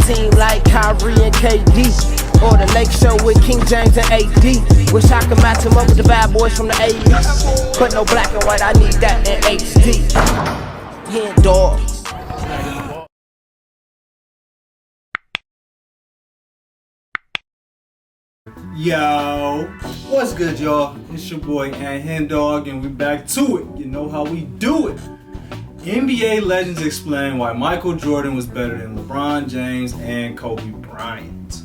team like Kyrie and KD, or the Lake Show with King James and AD. Wish I could match him up with the bad boys from the 80s, but no black and white, I need that in HD. HenDawgz. Yo, what's good, y'all? It's your boy HenDawgz, and we back to it. You know how we do it. NBA legends explain why Michael Jordan was better than LeBron James and Kobe Bryant.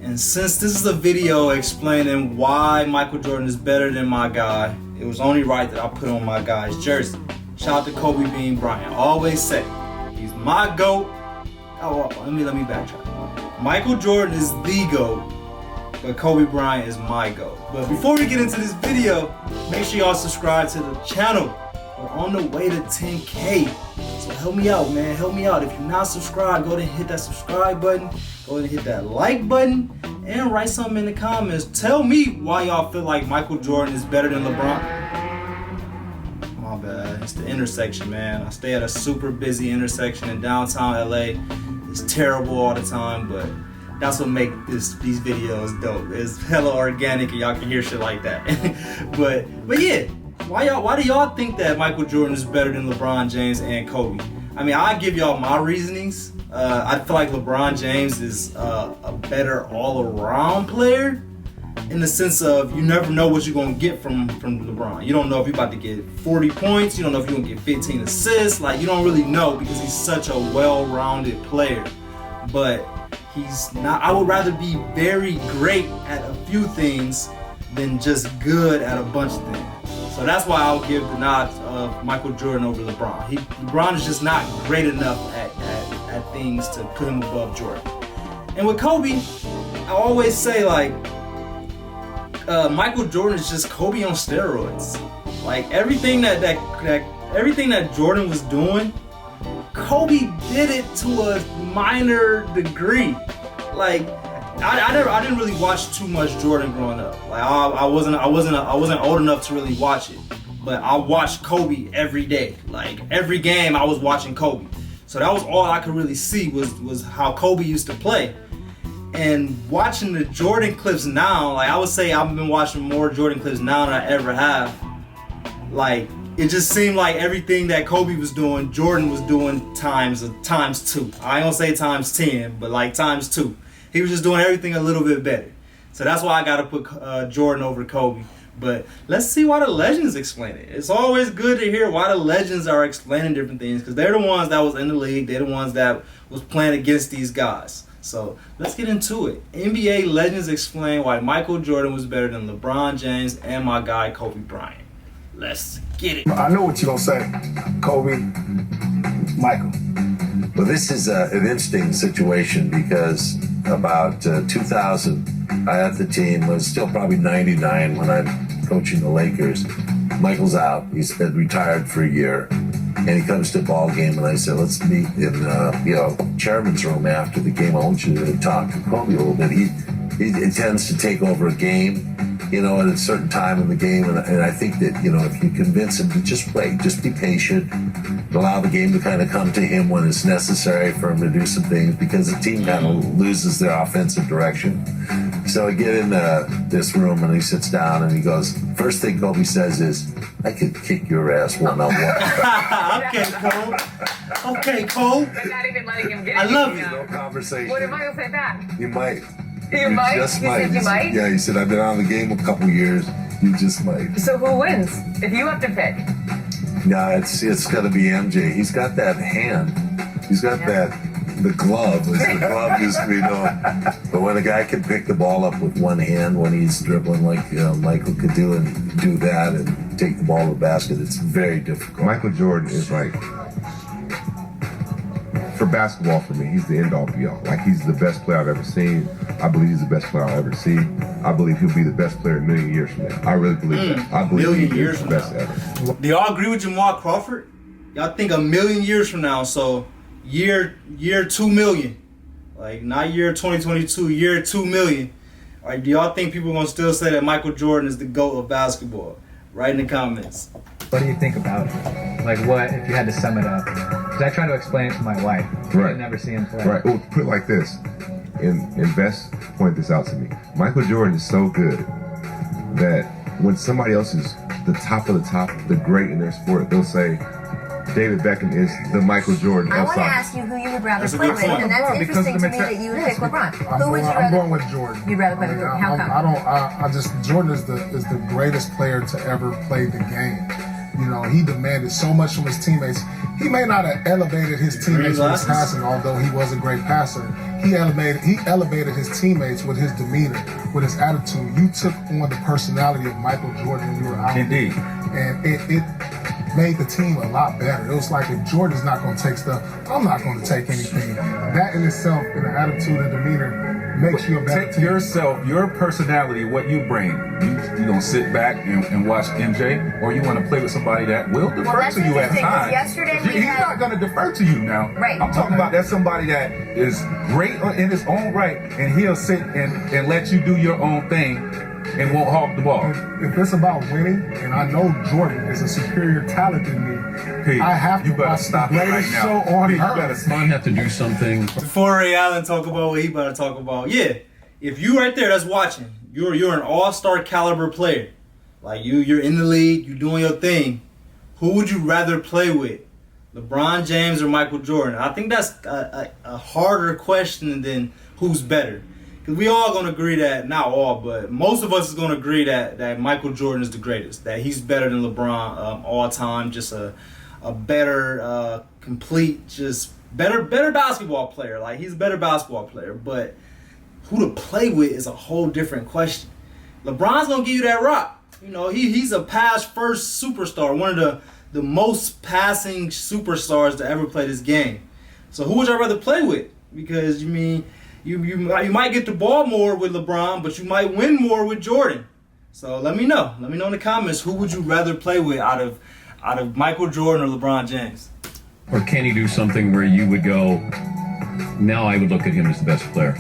And since this is a video explaining why Michael Jordan is better than my guy, it was only right that I put on my guy's jersey. Shout out to Kobe Bean Bryant. I always say, he's my GOAT. Oh, let me backtrack. Michael Jordan is the GOAT, but Kobe Bryant is my GOAT. But before we get into this video, make sure y'all subscribe to the channel. We're on the way to 10K. So help me out, man. Help me out. If you're not subscribed, go ahead and hit that subscribe button. Go ahead and hit that like button. And write something in the comments. Tell me why y'all feel like Michael Jordan is better than LeBron. My bad. It's the intersection, man. I stay at a super busy intersection in downtown LA. It's terrible all the time, but that's what make these videos dope. It's hella organic and y'all can hear shit like that. but yeah, why do y'all think that Michael Jordan is better than LeBron James and Kobe? I mean, I give y'all my reasonings. I feel like LeBron James is a better all-around player in the sense of you never know what you're gonna get from LeBron. You don't know if you're about to get 40 points. You don't know if you're gonna get 15 assists. Like, you don't really know because he's such a well-rounded player. But he's not. I would rather be very great at a few things than just good at a bunch of things. So that's why I'll give the nod of Michael Jordan over LeBron. LeBron is just not great enough at things to put him above Jordan. And with Kobe, I always say like Michael Jordan is just Kobe on steroids. Like everything that Jordan was doing, Kobe did it to a minor degree. Like I didn't really watch too much Jordan growing up. Like I wasn't old enough to really watch it. But I watched Kobe every day. Like every game I was watching Kobe. So that was all I could really see was how Kobe used to play. And watching the Jordan clips now, like I would say I've been watching more Jordan clips now than I ever have. Like it just seemed like everything that Kobe was doing, Jordan was doing times 2. I don't say times 10, but like times 2. He was just doing everything a little bit better. So that's why I got to put Jordan over Kobe. But let's see why the legends explain it. It's always good to hear why the legends are explaining different things because they're the ones that was in the league. They're the ones that was playing against these guys. So let's get into it. NBA legends explain why Michael Jordan was better than LeBron James and my guy Kobe Bryant. Let's get it. I know what you're going to say. Kobe, Michael. Well, this is an interesting situation because about 2000, I had the team. It was still probably 99 when I'm coaching the Lakers. Michael's out. He's been retired for a year. And he comes to a ball game, and I said, let's meet in chairman's room after the game. I want you to talk to Kobe a little bit. He tends to take over a game, at a certain time in the game. And I think that, if you convince him to just wait, just be patient, allow the game to kind of come to him when it's necessary for him to do some things because the team kind of loses their offensive direction. So I get in this room and he sits down and he goes, first thing Kobe says is, I could kick your ass one-on-one. Okay, Cole. Okay, Cole. But not even letting him get it. I love you. No conversation. What if Michael said that? You might. You might? Just You might. said you might? Yeah, he said, I've been on the game a couple years. You just might. So who wins if you have to pick? No, it's got to be MJ. He's got that hand. He's got the glove, as the glove used to be known. But when a guy can pick the ball up with one hand when he's dribbling like Michael could do and do that and take the ball to the basket, it's very difficult. Michael Jordan is like, for basketball for me, he's the end-all be-all. Like, he's the best player I've ever seen. I believe he's the best player I'll ever see. I believe he'll be the best player a million years from now. I really believe that. I believe he is the best ever. Do y'all agree with Jamal Crawford? Y'all think a million years from now, so year 2 million. Like, not year 2022, year 2 million. All right, do y'all think people are going to still say that Michael Jordan is the GOAT of basketball? Write in the comments. What do you think about it? Like, what, if you had to sum it up? Because I try to explain it to my wife. Right. I never see him play. Right. Well, put it like this, and Bess pointed this out to me. Michael Jordan is so good that when somebody else is the top of the top, the great in their sport, they'll say David Beckham is the Michael Jordan I of want to soccer. ask you who you would rather That's a play good with, point. and that's LeBron, because interesting of to the me mental- that you would yes, pick LeBron. I'm Who would you I'm rather? going with Jordan. You'd rather play with Jordan. How come? I just Jordan is the greatest player to ever play the game. You know, he demanded so much from his teammates. He may not have elevated his teammates with his passing, although he was a great passer. He elevated his teammates with his demeanor, with his attitude. You took on the personality of Michael Jordan when you were out. Indeed. And it made the team a lot better. It was like, if Jordan's not going to take stuff, I'm not going to take anything. That in itself, in the attitude and demeanor, makes you a better Take team. yourself, your personality, what you bring. You gonna sit back and watch MJ, or you want to play with somebody that will defer that's to you at interesting, 'cause times. yesterday we He's had- not gonna defer to you now. Right. I'm talking about that's somebody that is great in his own right, and he'll sit and let you do your own thing and won't hog the ball. If it's about winning, and I know Jordan is a superior talent than me, Pete, I have to you better watch stop the it right greatest now. show on Pete, you earth. better I have to do something. Before Ray Allen talk about what he about to talk about, yeah, if you right there that's watching, you're an all-star caliber player. Like you're in the league, you're doing your thing. Who would you rather play with, LeBron James or Michael Jordan? I think that's a harder question than who's better. Because we all going to agree that, not all, but most of us is going to agree that Michael Jordan is the greatest. That he's better than LeBron all time. Just a better, complete, just better basketball player. Like, he's a better basketball player. But who to play with is a whole different question. LeBron's going to give you that rock. You know, he's a pass-first superstar. One of the most passing superstars to ever play this game. So who would you rather play with? Because, you might get the ball more with LeBron, but you might win more with Jordan. So let me know. Let me know in the comments, who would you rather play with out of Michael Jordan or LeBron James? Or can he do something where you would go, now I would look at him as the best player?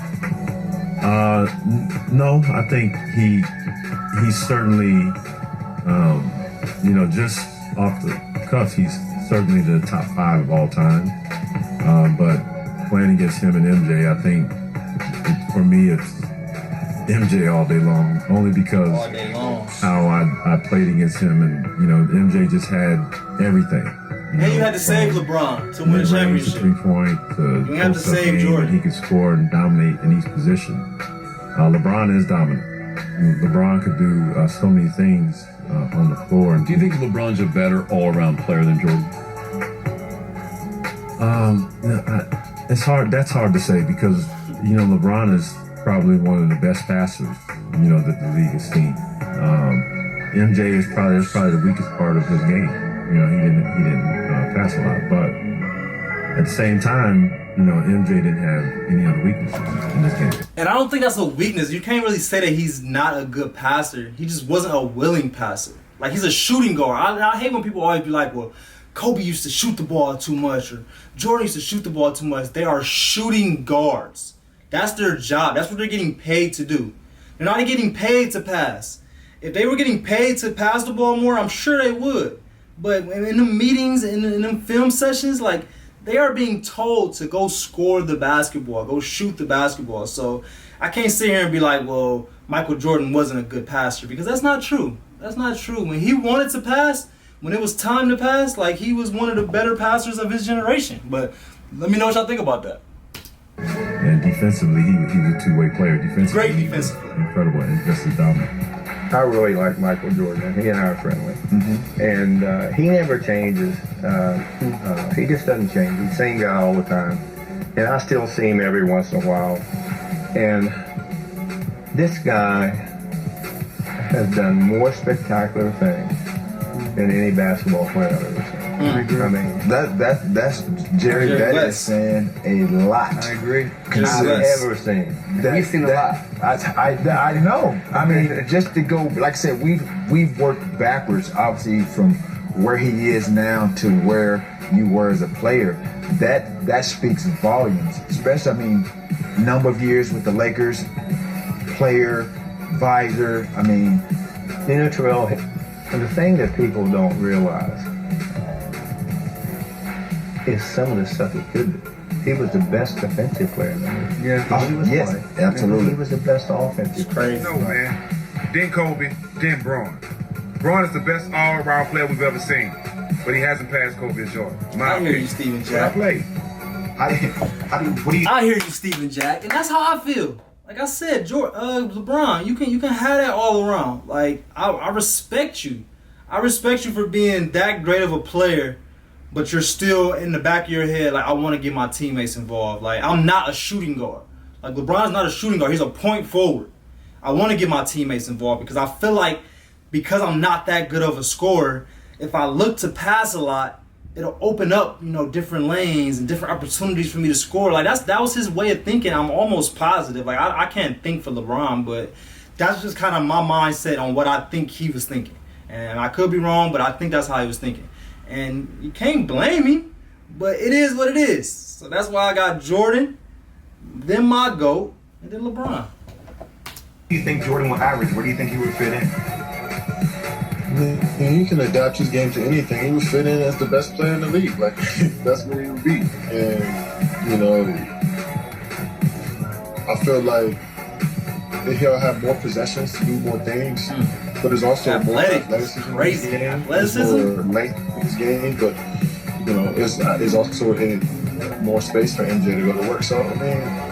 No, I think he's certainly, just off the cuff, he's certainly the top 5 of all time. But playing against him and MJ, I think for me it's MJ all day long, only because how I played against him, and MJ just had everything. And you had to save LeBron to win a Mid-range, championship. 3-point, You have to post-up save game, Jordan. and he could score and dominate in each position. LeBron is dominant. LeBron could do so many things on the floor. And Do you think LeBron's a better all-around player than Jordan? it's hard. That's hard to say because LeBron is probably one of the best passers that the league has seen. MJ is probably the weakest part of his game. He didn't pass a lot, but at the same time, MJ didn't have any other weaknesses in this game. And I don't think that's a weakness. You can't really say that he's not a good passer. He just wasn't a willing passer. Like, he's a shooting guard. I hate when people always be like, well, Kobe used to shoot the ball too much, or Jordan used to shoot the ball too much. They are shooting guards. That's their job. That's what they're getting paid to do. They're not getting paid to pass. If they were getting paid to pass the ball more, I'm sure they would. But in the meetings, in the film sessions, like, they are being told to go score the basketball, go shoot the basketball. So I can't sit here and be like, well, Michael Jordan wasn't a good passer, because that's not true. That's not true. When he wanted to pass, when it was time to pass, like, he was one of the better passers of his generation. But let me know what y'all think about that. And defensively, he was a two-way player. Defensively, Great he was defensively. incredible and just as dominant. I really like Michael Jordan. He and I are friendly. And he never changes. He just doesn't change. He's the same guy all the time. And I still see him every once in a while. And this guy has done more spectacular things than any basketball player I've ever seen. I mean, that's Jerry Bettis saying a lot. I agree. I've ever seen. You've seen a lot. I know. I mean, just to go, like I said, we've worked backwards, obviously, from where he is now to where you were as a player. That speaks volumes. Especially, I mean, number of years with the Lakers, player, visor. I mean, Terrell, the thing that people don't realize, is some of the stuff he could do. He was the best defensive player in the league. Yeah, yes, absolutely. He was the best offensive player. No, man. Then Kobe, then Bron. Bron is the best all-around player we've ever seen, but he hasn't passed Kobe Jordan. I hear you, Steven Jack. I played. I hear you, Steven Jack, and that's how I feel. Like I said, LeBron, you can have that all around. Like I respect you. I respect you for being that great of a player, but you're still in the back of your head like, I want to get my teammates involved. Like, I'm not a shooting guard. Like, LeBron's not a shooting guard. He's a point forward. I want to get my teammates involved because I feel like because I'm not that good of a scorer, if I look to pass a lot, it'll open up, different lanes and different opportunities for me to score. Like, that was his way of thinking. I'm almost positive. Like, I can't think for LeBron, but that's just kind of my mindset on what I think he was thinking. And I could be wrong, but I think that's how he was thinking. And you can't blame him, but it is what it is. So that's why I got Jordan, then my GOAT, and then LeBron. Where do you think Jordan will average? Where do you think he would fit in? He can adapt his game to anything. He would fit in as the best player in the league. Like, that's where he would be. And, I feel like he'll have more possessions to do more things. But there's also more athleticism in his game. More length in his game. But, there's also more space for MJ to go to work. So,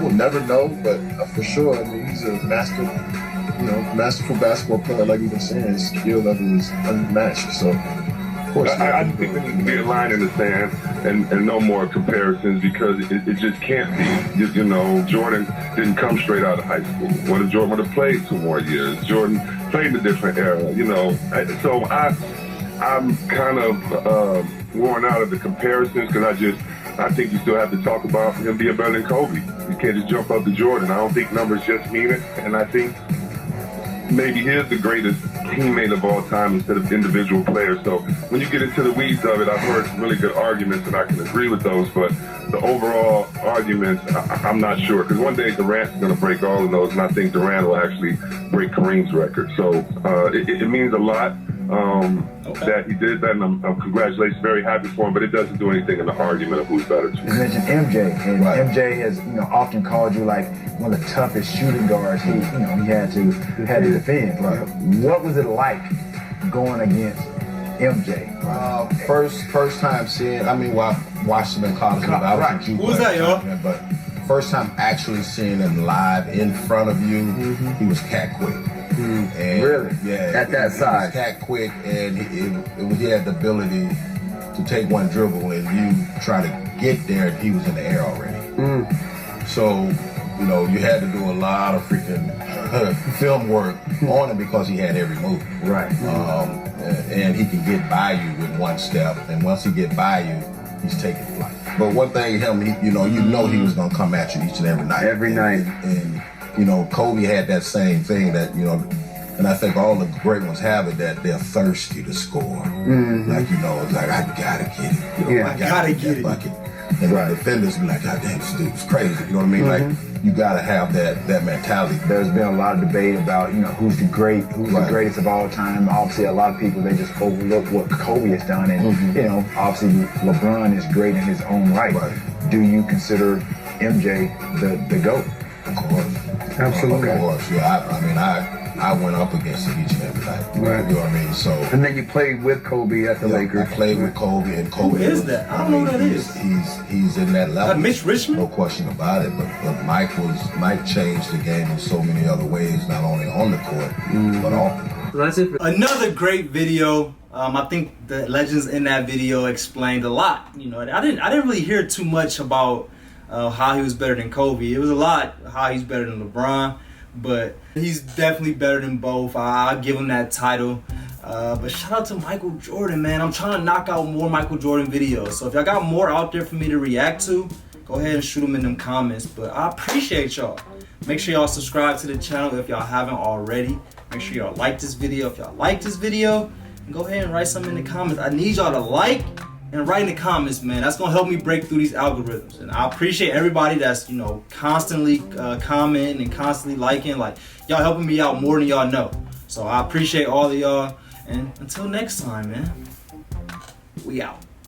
we'll never know. But for sure, he's a masterful basketball player. Like we've been saying, his skill level is unmatched. So, of course. I think there needs to be a line in the sand and no more comparisons because it just can't be. Jordan didn't come straight out of high school. What if Jordan would have played 2 more years? Jordan played in a different era, So I'm kind of worn out of the comparisons because I think you still have to talk about him being better than Kobe. You can't just jump up to Jordan. I don't think numbers just mean it, and I think maybe he's the greatest teammate of all time instead of individual players. So when you get into the weeds of it, I've heard some really good arguments, and I can agree with those. But the overall arguments, I'm not sure. Because one day Durant's going to break all of those, and I think Durant will actually break Kareem's record. So it means a lot that he did that, and I'm congratulations, very happy for him. But it doesn't do anything in the argument of who's better. You mentioned MJ, and MJ has often called you like one of the toughest shooting guards he had to defend. Right. What was it like going against MJ? First time seeing, I watched him in college. Who was that, y'all? But first time actually seeing him live in front of you, he was cat quick. And really? Yeah. At that size? He was cat quick, and he had the ability to take one dribble and you try to get there, and he was in the air already. So, you had to do a lot of freaking film work on him because he had every move. Right. And he can get by you with one step, and once he get by you, he's taking flight. But one thing, he was gonna come at you each and every night. And Kobe had that same thing that and I think all the great ones have it, that they're thirsty to score. Like it's like I gotta get it. I gotta get it. Bucket. And the defenders be like, God damn, this dude's crazy. You know what I mean? Like you gotta have that mentality. There's been a lot of debate about who's the greatest of all time. Obviously, a lot of people, they just overlook what Kobe has done, and obviously LeBron is great in his own right. Do you consider MJ the GOAT? Of course. Absolutely. Of course. Yeah, I went up against him each and every night. Right. You know what I mean? So. And then you played with Kobe at the Lakers. I played with Kobe, and Kobe. Who is that? I don't know who that is. He's in that level. Mitch Richmond? No question about it. But Mike changed the game in so many other ways, not only on the court, but off. So that's it. Another great video. I think the legends in that video explained a lot. I didn't really hear too much about how he was better than Kobe. It was a lot how he's better than LeBron, but he's definitely better than both. I'll give him that title. But shout out to Michael Jordan, man. I'm trying to knock out more Michael Jordan videos. So if y'all got more out there for me to react to, go ahead and shoot them in them comments. But I appreciate y'all. Make sure y'all subscribe to the channel if y'all haven't already. Make sure y'all like this video if y'all like this video. And go ahead and write something in the comments. I need y'all to like and write in the comments, man. That's gonna help me break through these algorithms. And I appreciate everybody that's constantly commenting and constantly liking. Like, y'all helping me out more than y'all know. So I appreciate all of y'all. And until next time, man, we out.